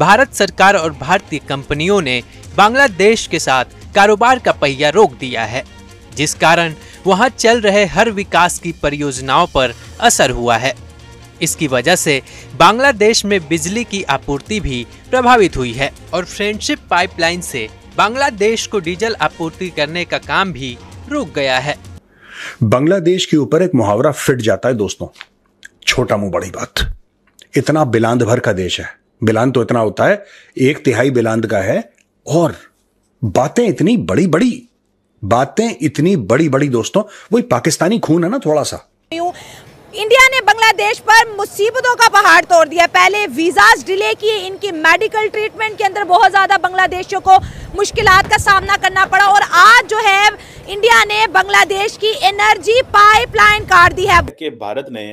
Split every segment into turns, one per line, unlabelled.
भारत सरकार और भारतीय कंपनियों ने बांग्लादेश के साथ कारोबार का पहिया रोक दिया है, जिस कारण वहां चल रहे हर विकास की परियोजनाओं पर असर हुआ है। इसकी वजह से बांग्लादेश में बिजली की आपूर्ति भी प्रभावित हुई है और फ्रेंडशिप पाइपलाइन से बांग्लादेश को डीजल आपूर्ति करने का काम भी रुक गया है।
बांग्लादेश के ऊपर एक मुहावरा फिट जाता है दोस्तों, छोटा मुंह बड़ी बात। इतना बिलांद भर का देश है, बिलांद तो इतना होता है 1/3 बिलांद का है, और बातें इतनी बड़ी बड़ी दोस्तों, वही पाकिस्तानी खून है ना थोड़ा सा।
इंडिया ने बांग्लादेश पर मुसीबतों का पहाड़ तोड़ दिया। पहले वीजास डिले किए, इनकी मेडिकल ट्रीटमेंट के अंदर बहुत ज्यादा बांग्लादेशियों को मुश्किलात का सामना करना पड़ा, और आज जो है इंडिया ने बांग्लादेश की एनर्जी पाइपलाइन काट दी है।
कि भारत ने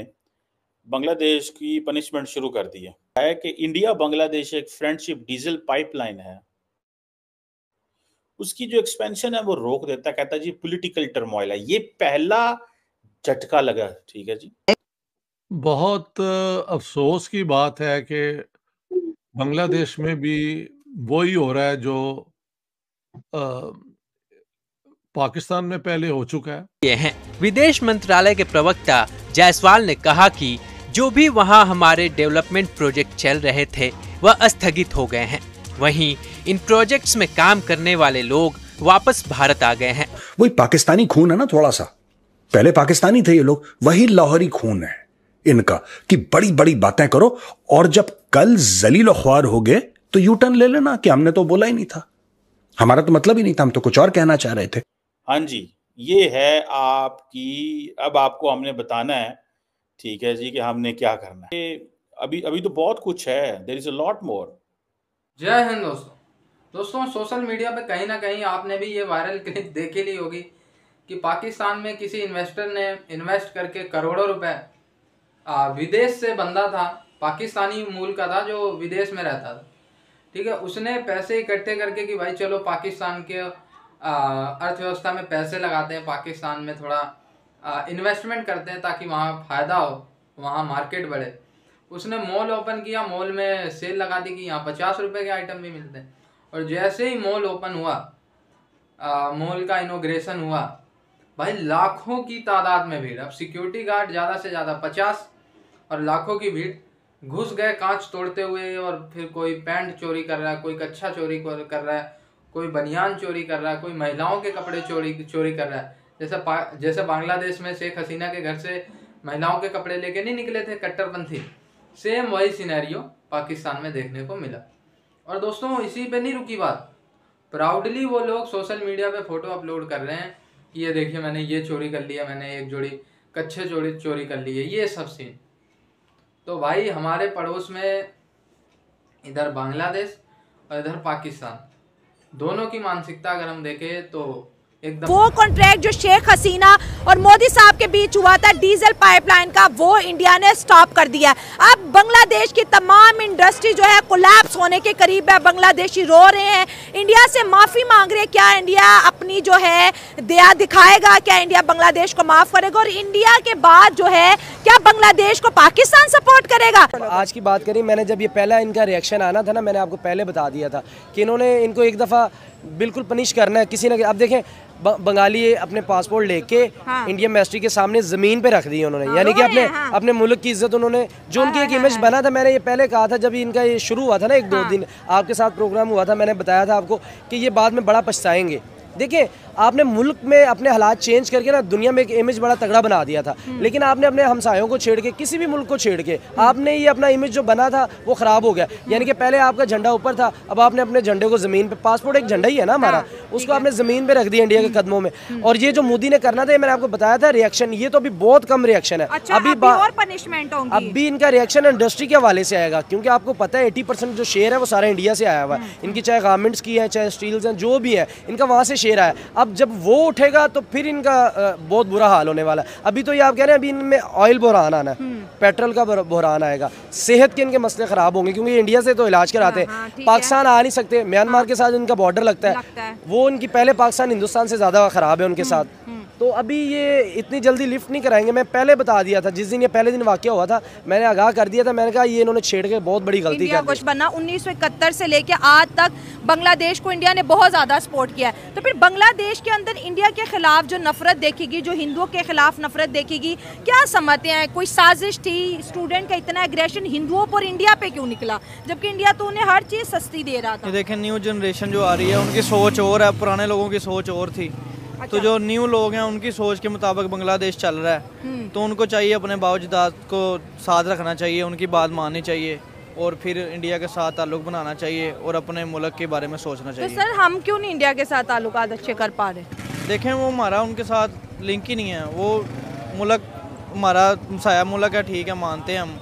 बांग्लादेश की पनिशमेंट शुरू कर दी है कि इंडिया बांग्लादेश एक फ्रेंडशिप डीजल पाइपलाइन है, उसकी जो एक्सपेंशन है वो रोक देता है। कहता है जी पॉलिटिकल टर्मोइल है। ये पहला झटका लगा। ठीक है जी,
बहुत अफसोस की बात है कि बांग्लादेश में भी वही हो रहा है जो पाकिस्तान में पहले हो चुका है।
ये हैं विदेश मंत्रालय के प्रवक्ता जायसवाल ने कहा कि जो भी वहां हमारे डेवलपमेंट प्रोजेक्ट चल रहे थे वह स्थगित हो गए हैं। वहीं इन प्रोजेक्ट्स में काम करने वाले लोग वापस भारत आ गए हैं।
वही पाकिस्तानी खून है ना थोड़ा सा, पहले पाकिस्तानी थे ये लोग, वही लाहौरी खून है इनका कि बड़ी बड़ी बातें करो, और जब कल जलील ख्वार हो गए तो यू टर्न ले लेना कि हमने तो बोला ही नहीं था, हमारा तो मतलब ही नहीं था, हम तो कुछ और कहना चाह रहे थे।
हाँ जी, ये है आपकी, अब आपको हमने बताना है, ठीक है जी, कि हमने क्या करना है। अभी तो बहुत कुछ है, there is a lot more.
जय हिंद दोस्तों, सोशल मीडिया पे कहीं ना कहीं आपने भी ये वायरल क्लिप देखी ली होगी कि पाकिस्तान में किसी इन्वेस्टर ने इन्वेस्ट करके करोड़ों रुपए विदेश से बंदा था, पाकिस्तानी मूल का था जो विदेश में रहता था, ठीक है, उसने पैसे इकट्ठे करके कि भाई चलो पाकिस्तान के अर्थव्यवस्था में पैसे लगाते हैं, पाकिस्तान में थोड़ा इन्वेस्टमेंट करते हैं ताकि वहाँ फ़ायदा हो, वहाँ मार्केट बढ़े। उसने मॉल ओपन किया, मॉल में सेल लगा दी कि यहाँ 50 रुपये के आइटम भी मिलते हैं, और जैसे ही मॉल ओपन हुआ, मॉल का इनॉग्रेशन हुआ, भाई लाखों की तादाद में भीड़। अब सिक्योरिटी गार्ड ज़्यादा से ज़्यादा 50 और लाखों की भीड़ घुस गए कांच तोड़ते हुए, और फिर कोई पैंट चोरी कर रहा है, कोई कच्छा चोरी कर रहा है, कोई बनियान चोरी कर रहा है, कोई महिलाओं के कपड़े चोरी कर रहा है। जैसे बांग्लादेश में शेख हसीना के घर से महिलाओं के कपड़े लेके नहीं निकले थे कट्टरपंथी, सेम वही सिनेरियो पाकिस्तान में देखने को मिला। और दोस्तों इसी पे नहीं रुकी बात, प्राउडली वो लोग सोशल मीडिया पे फोटो अपलोड कर रहे हैं कि ये देखिए मैंने ये चोरी कर लिया, मैंने एक जोड़ी कच्छे चोरी कर लिए, ये सब सीन। तो भाई हमारे पड़ोस में इधर बांग्लादेश और इधर पाकिस्तान, दोनों की मानसिकता अगर हम देखें तो एकदम
वो कॉन्ट्रैक्ट जो शेख हसीना और मोदी साहब के बीच हुआ था डीजल पाइपलाइन का, वो इंडिया ने स्टॉप कर दिया। अब बांग्लादेश की तमाम इंडस्ट्री जो है कोलैप्स होने के करीब है। बांग्लादेशी रो रहे हैं, इंडिया से माफी मांग रहे हैं। क्या इंडिया अपनी जो है दया दिखाएगा? क्या इंडिया बांग्लादेश को माफ करेगा? और इंडिया के बाद जो है क्या बांग्लादेश को पाकिस्तान सपोर्ट करेगा?
आज की बात करें, मैंने जब ये पहला इनका रिएक्शन आना था ना, मैंने आपको पहले बता दिया था कि इन्होंने इनको एक दफ़ा बिल्कुल पनिश करना है किसी ना। अब देखें बंगाली अपने पासपोर्ट लेके इंडियन मिनिस्ट्री के सामने ज़मीन पे रख दी उन्होंने, यानी कि अपने मुल्क की इज्जत उन्होंने, जो उनकी एक इमेज बना था। मैंने ये पहले कहा था जब इनका ये शुरू हुआ था ना, 1-2 दिन आपके साथ प्रोग्राम हुआ था, मैंने बताया था आपको कि ये बाद में बड़ा पछताएंगे। देखिए आपने मुल्क में अपने हालात चेंज करके ना दुनिया में एक इमेज बड़ा तगड़ा बना दिया था, लेकिन आपने अपने हमसायों को छेड़ के, किसी भी मुल्क को छेड़ के आपने ये अपना इमेज जो बना था वो ख़राब हो गया। यानी कि पहले आपका झंडा ऊपर था, अब आपने अपने झंडे को ज़मीन पे, पासपोर्ट एक झंडा ही है ना हमारा, उसको आपने ज़मीन पे रख दिया इंडिया के कदमों में। और ये जो मोदी ने करना था, मैंने आपको बताया था रिएक्शन, ये तो अभी बहुत कम रिएक्शन है। अभी
और पनिशमेंट होंगी।
अभी इनका रिएक्शन इंडस्ट्री के हवाले से आएगा, क्योंकि आपको पता है 80% जो शेयर है वो सारा इंडिया से आया हुआ है। इनकी चाहे गारमेंट्स की है, चाहे स्टील्स हैं, जो भी है, इनका वहाँ से शेयर आया। अब जब वो उठेगा तो फिर इनका बहुत बुरा हाल होने वाला है। अभी तो ये आप कह रहे हैं अभी इनमें ऑयल बहरान आना है, पेट्रोल का बहरान आएगा, सेहत के इनके मसले खराब होंगे, क्योंकि इंडिया से तो इलाज कराते हैं, पाकिस्तान आ नहीं सकते, म्यांमार के साथ इनका बॉर्डर लगता है, वो उनकी पहले पाकिस्तान हिंदुस्तान से ज़्यादा खराब है उनके साथ। तो अभी ये इतनी जल्दी लिफ्ट नहीं कराएंगे। मैं पहले बता दिया था, जिस दिन ये पहले दिन वाक़या हुआ था मैंने आगाह कर दिया था, मैंने कहा ये इन्होंने छेड़ के बहुत बड़ी गलती
इंडिया
कर
कुछ बना 1971 से लेके आज तक बांग्लादेश को इंडिया ने बहुत ज़्यादा सपोर्ट किया है। तो फिर बांग्लादेश के अंदर इंडिया के खिलाफ जो नफरत देखेगी, जो हिंदुओं के खिलाफ नफरत देखेगी, क्या समझते हैं? कोई साजिश थी? स्टूडेंट का इतना एग्रेशन हिंदुओं पर इंडिया पे क्यों निकला, जबकि इंडिया तो उन्हें हर चीज़ सस्ती दे रहा था?
देखें, न्यू जनरेशन जो आ रही है उनकी सोच और है, पुराने लोगों की सोच और थी। तो जो न्यू लोग हैं उनकी सोच के मुताबिक बांग्लादेश चल रहा है, तो उनको चाहिए अपने बावजदाद को साथ रखना चाहिए, उनकी बात माननी चाहिए और फिर इंडिया के साथ ताल्लुक बनाना चाहिए और अपने मुल्क के बारे में सोचना चाहिए।
तो सर हम क्यों नहीं इंडिया के साथ ताल्लुकात अच्छे कर पा रहे?
देखें, वो हमारा उनके साथ लिंक ही नहीं है। वो मुल्क हमारा हमसाया मुल्क है, ठीक है, मानते हैं हम,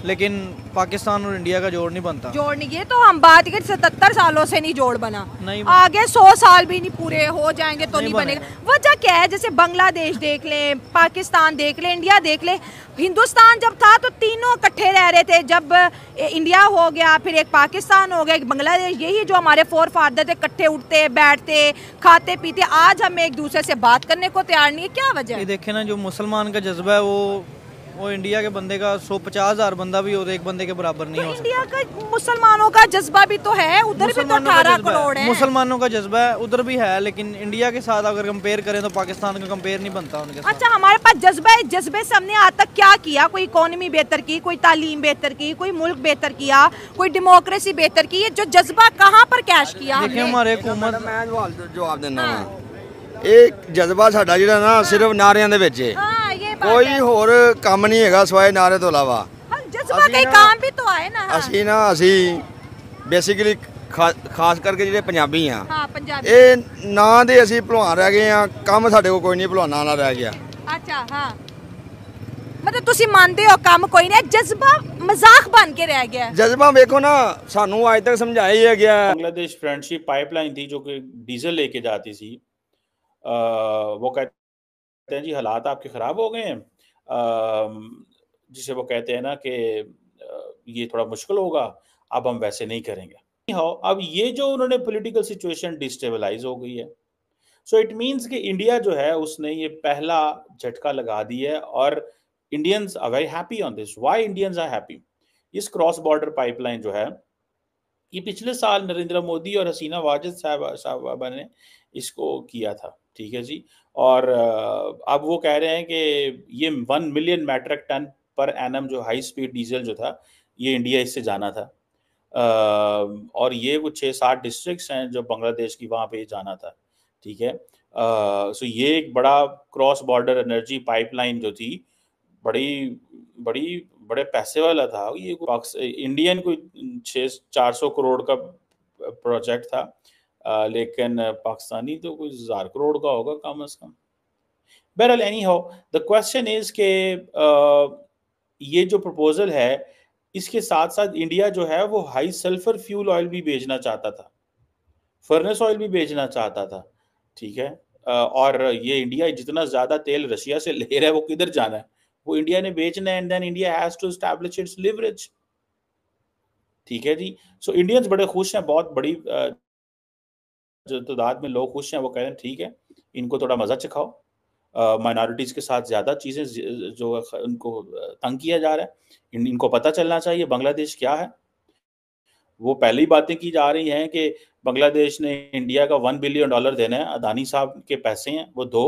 लेकिन पाकिस्तान और इंडिया का जोड़ नहीं बनता।
जोड़ नहीं, ये तो हम बात कर 77 सालों से नहीं जोड़ बना,
नहीं
आगे 100 साल भी नहीं पूरे हो जाएंगे तो नहीं बनेगा। वजह क्या है? जैसे बांग्लादेश देख लें, पाकिस्तान देख लें, इंडिया देख लें। हिंदुस्तान जब था तो तीनों इकट्ठे रह रहे थे, जब इंडिया हो गया फिर एक पाकिस्तान हो गया, एक बांग्लादेश, यही जो हमारे फोर फादर थे, इकट्ठे उठते बैठते खाते पीते। आज हम एक दूसरे से बात करने को तैयार नहीं है, क्या वजह है?
देखे ना, जो मुसलमान का जज्बा है वो इंडिया के बंदे का 150,000 बंदा भी और एक बंदे के बराबर नहीं हो सकता।
इंडिया का मुसलमानों का जज्बा भी तो है, उधर भी तो 18 करोड़ है।
मुसलमानों का जज्बा है उधर भी है, लेकिन इंडिया के साथ अगर कंपेयर करें तो पाकिस्तान का कंपेयर नहीं बनता उनके साथ।
अच्छा, हमारे पास जज्बा है, जज्बे से हमने आज तक क्या किया? कोई इकोनॉमी बेहतर की, कोई तालीम बेहतर की, कोई मुल्क बेहतर किया, कोई डेमोक्रेसी बेहतर की? ये जो जज्बा कहाँ पर कैश किया?
देखिए, हमारे हुकूमत
जवाब देना एक जज्बा साडा जिहड़ा ना सिर्फ नारियां दे विच है, कोई होर काम नहीं हैगा सिवाय नारे तो इलावा।
जज्बा कई काम भी तो आए ना।
ਅਸੀਂ ਬੇਸਿਕਲੀ ਖਾਸ ਕਰਕੇ ਜਿਹੜੇ ਪੰਜਾਬੀ ਆ,
ਹਾਂ ਪੰਜਾਬੀ,
ਇਹ ਨਾਂ ਦੇ ਅਸੀਂ ਭਲਵਾਨ ਰਹਿ ਗਏ ਆ, ਕੰਮ ਸਾਡੇ ਕੋਲ ਕੋਈ ਨਹੀਂ ਭਲਵਾਨਾਂ ਨਾਲ ਰਹਿ ਗਿਆ।
अच्छा, हाँ, मतलब ਤੁਸੀਂ ਮੰਨਦੇ ਹੋ ਕੰਮ ਕੋਈ ਨਹੀਂ, ਜਜ਼ਬਾ ਮਜ਼ਾਕ ਬਣ ਕੇ ਰਹਿ ਗਿਆ।
ਜਜ਼ਬਾ ਵੇਖੋ ਨਾ, ਸਾਨੂੰ ਅੱਜ ਤੱਕ ਸਮਝਾਇਆ ਹੀ ਗਿਆ।
बांग्लादेश फ्रेंडशिप पाइपलाइन थी जो कि डीजल लेके जाती थी, वो कहते हैं जी हालात आपके ख़राब हो गए हैं, जिसे वो कहते हैं ना कि ये थोड़ा मुश्किल होगा, अब हम वैसे नहीं करेंगे। अब ये जो उन्होंने पॉलिटिकल सिचुएशन डिस्टेबलाइज हो गई है, सो इट मीन्स कि इंडिया जो है उसने ये पहला झटका लगा दिया है और Indians are very happy on this. Why Indians are happy? इस क्रॉस बॉर्डर पाइपलाइन जो है, ये पिछले साल नरेंद्र मोदी और हसीना वाजिद साहबा ने इसको किया था, ठीक है जी। और अब वो कह रहे हैं कि ये 1 मिलियन मैट्रिक टन पर एनम जो हाई स्पीड डीजल जो था, ये इंडिया इससे जाना था, और ये कुछ 6-7 डिस्ट्रिक्ट्स हैं जो बांग्लादेश की, वहाँ पे जाना था, ठीक है। सो ये एक बड़ा क्रॉस बॉर्डर एनर्जी पाइपलाइन जो थी, बड़े पैसे वाला था ये। इंडियन कोई 400 करोड़ का प्रोजेक्ट था, लेकिन पाकिस्तानी तो कोई 1000 करोड़ का होगा कम अज कम। बहरहाल, any how the question is के ये जो प्रपोजल है, इसके साथ साथ इंडिया जो है वो हाई सल्फर फ्यूल ऑयल भी बेचना चाहता था, फर्नेस ऑयल भी बेचना चाहता था, ठीक है। और ये इंडिया जितना ज़्यादा तेल रशिया से ले रहा है, वो किधर जाना है? वो इंडिया ने बेचना है, and then India has to establish its leverage, ठीक है जी। सो इंडियंस बड़े खुश हैं, बहुत बड़ी जो तादाद में लोग खुश हैं, वो कह रहे हैं ठीक है, इनको थोड़ा मज़ा चखाओ, माइनॉरिटीज़ के साथ ज़्यादा चीज़ें जो उनको तंग किया जा रहा है, इनको पता चलना चाहिए बांग्लादेश क्या है। वो पहले ही बातें की जा रही हैं कि बांग्लादेश ने इंडिया का $1 बिलियन देना है, अदानी साहब के पैसे हैं वो दो,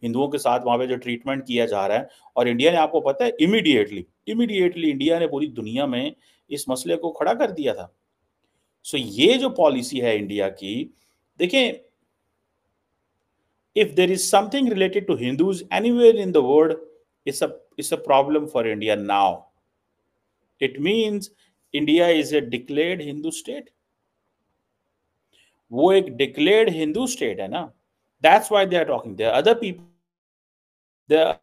हिंदुओं के साथ वहाँ पे जो ट्रीटमेंट किया जा रहा है। और इंडिया ने, आपको पता है, इमीडिएटली इंडिया ने पूरी दुनिया में इस मसले को खड़ा कर दिया था। सो ये जो पॉलिसी है इंडिया की, देखें, if there is something related to Hindus anywhere in the world, it's a problem for India now. It means India is a declared Hindu state. वो एक declared Hindu state है ना, that's why they are talking. There are other people, there are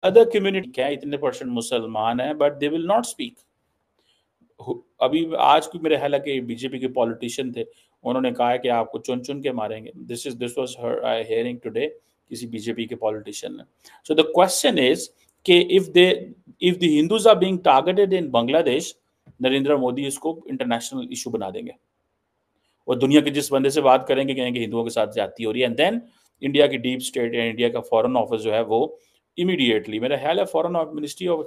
other community क्या इतने % मुसलमान हैं, but they will not speak. अभी आज को मेरे ख्याल है कि बीजेपी के पॉलिटिशियन थे, उन्होंने कहा है कि आपको चुन के मारेंगे। दिस वाज हियरिंग टुडे किसी बीजेपी के पॉलिटिशियन ने। सो द क्वेश्चन इज कि if the Hindus are being targeted in Bangladesh, Narendra Modi इसको इंटरनेशनल इशू बना देंगे और दुनिया के जिस बंदे से बात करेंगे कहेंगे हिंदुओं के साथ ज्यादती हो रही है, एंड देन इंडिया की डीप स्टेट या इंडिया का फॉरेन ऑफिस जो है वो इमीडिएटली, मेरा ख्याल है फॉरेन मिनिस्ट्री ऑफ